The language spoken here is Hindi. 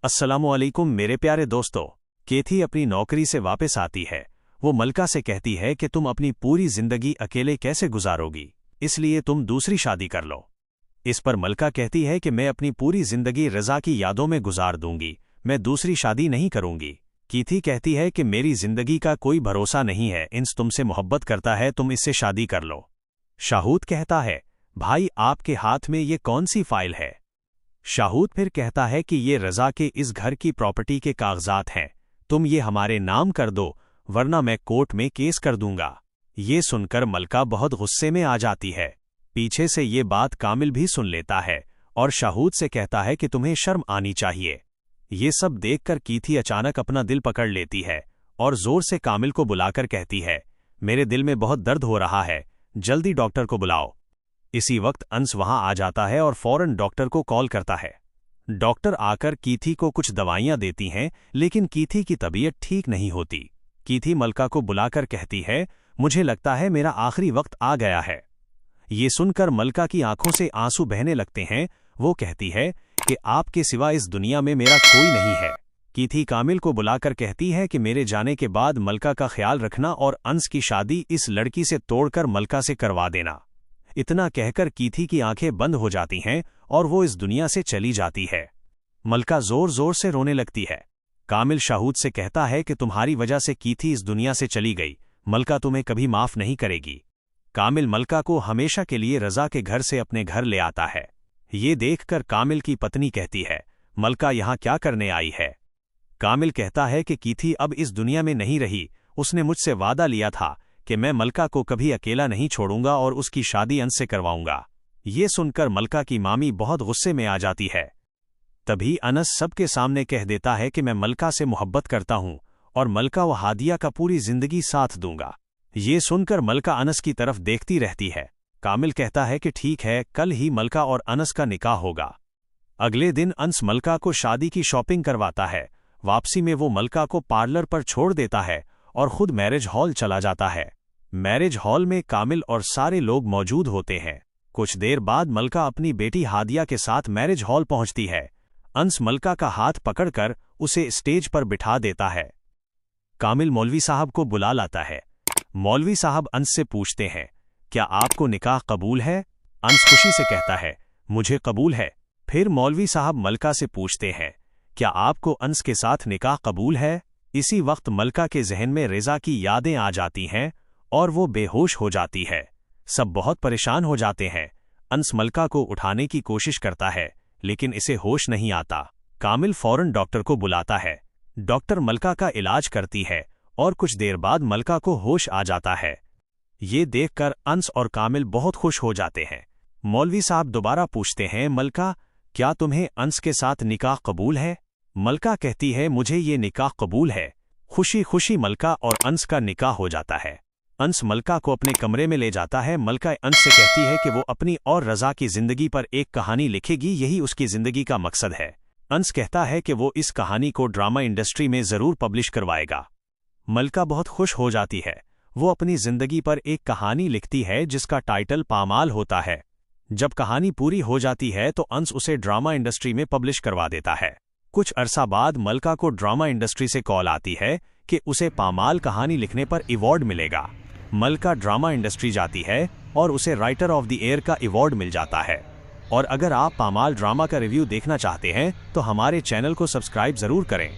अस्सलामुअलैकुम मेरे प्यारे दोस्तों। केथी अपनी नौकरी से वापस आती है। वो मलका से कहती है कि तुम अपनी पूरी जिंदगी अकेले कैसे गुजारोगी, इसलिए तुम दूसरी शादी कर लो। इस पर मलका कहती है कि मैं अपनी पूरी जिंदगी रज़ा की यादों में गुजार दूंगी, मैं दूसरी शादी नहीं करूंगी। केथी कहती है कि मेरी जिंदगी का कोई भरोसा नहीं है, इंस तुमसे मोहब्बत करता है, तुम इससे शादी कर लो। शाहूद कहता है, भाई आपके हाथ में ये कौन सी फाइल है। शाहूद फिर कहता है कि ये रज़ा के इस घर की प्रॉपर्टी के कागजात हैं, तुम ये हमारे नाम कर दो वरना मैं कोर्ट में केस कर दूंगा। ये सुनकर मलका बहुत गुस्से में आ जाती है। पीछे से ये बात कामिल भी सुन लेता है और शाहूद से कहता है कि तुम्हें शर्म आनी चाहिए। ये सब देखकर केथी अचानक अपना दिल पकड़ लेती है और जोर से कामिल को बुलाकर कहती है, मेरे दिल में बहुत दर्द हो रहा है, जल्दी डॉक्टर को बुलाओ। इसी वक्त अंस वहां आ जाता है और फौरन डॉक्टर को कॉल करता है। डॉक्टर आकर केथी को कुछ दवाइयां देती हैं, लेकिन केथी की तबीयत ठीक नहीं होती। केथी मलका को बुलाकर कहती है, मुझे लगता है मेरा आखिरी वक्त आ गया है। ये सुनकर मलका की आंखों से आंसू बहने लगते हैं। वो कहती है कि आपके सिवा इस दुनिया में मेरा कोई नहीं है। केथी कामिल को बुलाकर कहती है कि मेरे जाने के बाद मलका का ख्याल रखना और अंस की शादी इस लड़की से तोड़कर मलका से करवा देना। इतना कहकर केथी की आंखें बंद हो जाती हैं और वो इस दुनिया से चली जाती है। मलका जोर जोर से रोने लगती है। कामिल शाहूद से कहता है कि तुम्हारी वजह से केथी इस दुनिया से चली गई, मलका तुम्हें कभी माफ नहीं करेगी। कामिल मलका को हमेशा के लिए रज़ा के घर से अपने घर ले आता है। ये देखकर कामिल की पत्नी कहती है, मलका यहाँ क्या करने आई है। कामिल कहता है कि केथी अब इस दुनिया में नहीं रही, उसने मुझसे वादा लिया था कि मैं मलका को कभी अकेला नहीं छोड़ूंगा और उसकी शादी अंस से करवाऊंगा। ये सुनकर मलका की मामी बहुत गुस्से में आ जाती है। तभी अनस सबके सामने कह देता है कि मैं मलका से मोहब्बत करता हूं और मलका व हादिया का पूरी जिंदगी साथ दूंगा। ये सुनकर मलका अनस की तरफ देखती रहती है। कामिल कहता है कि ठीक है, कल ही मलका और अनस का निकाह होगा। अगले दिन अंस मलका को शादी की शॉपिंग करवाता है। वापसी में वो मलका को पार्लर पर छोड़ देता है और खुद मैरिज हॉल चला जाता है। मैरिज हॉल में कामिल और सारे लोग मौजूद होते हैं। कुछ देर बाद मलका अपनी बेटी हादिया के साथ मैरिज हॉल पहुंचती है। अंस मलका का हाथ पकड़कर उसे स्टेज पर बिठा देता है। कामिल मौलवी साहब को बुला लाता है। मौलवी साहब अंस से पूछते हैं, क्या आपको निकाह कबूल है। अंस खुशी से कहता है, मुझे कबूल है। फिर मौलवी साहब मलका से पूछते हैं, क्या आपको अंस के साथ निकाह कबूल है। इसी वक्त मलका के जहन में रज़ा की यादें आ जाती हैं और वो बेहोश हो जाती है। सब बहुत परेशान हो जाते हैं। अंस मलका को उठाने की कोशिश करता है, लेकिन इसे होश नहीं आता। कामिल फौरन डॉक्टर को बुलाता है। डॉक्टर मलका का इलाज करती है और कुछ देर बाद मलका को होश आ जाता है। ये देखकर अंस और कामिल बहुत खुश हो जाते हैं। मौलवी साहब दोबारा पूछते हैं, मलका क्या तुम्हें अंस के साथ निकाह कबूल है। मलका कहती है, मुझे ये निकाह कबूल है। खुशी खुशी मलका और अंस का निकाह हो जाता है। अंस मलका को अपने कमरे में ले जाता है। मलका अंस से कहती है कि वो अपनी और रज़ा की जिंदगी पर एक कहानी लिखेगी, यही उसकी जिंदगी का मकसद है। अंस कहता है कि वो इस कहानी को ड्रामा इंडस्ट्री में जरूर पब्लिश करवाएगा। मलका बहुत खुश हो जाती है। वो अपनी जिंदगी पर एक कहानी लिखती है जिसका टाइटल पामाल होता है। जब कहानी पूरी हो जाती है तो अंस उसे ड्रामा इंडस्ट्री में पब्लिश करवा देता है। कुछ अरसा बाद मलका को ड्रामा इंडस्ट्री से कॉल आती है कि उसे पामाल कहानी लिखने पर अवार्ड मिलेगा। मलका ड्रामा इंडस्ट्री जाती है और उसे राइटर ऑफ द ईयर का अवार्ड मिल जाता है। और अगर आप पामाल ड्रामा का रिव्यू देखना चाहते हैं तो हमारे चैनल को सब्सक्राइब जरूर करें।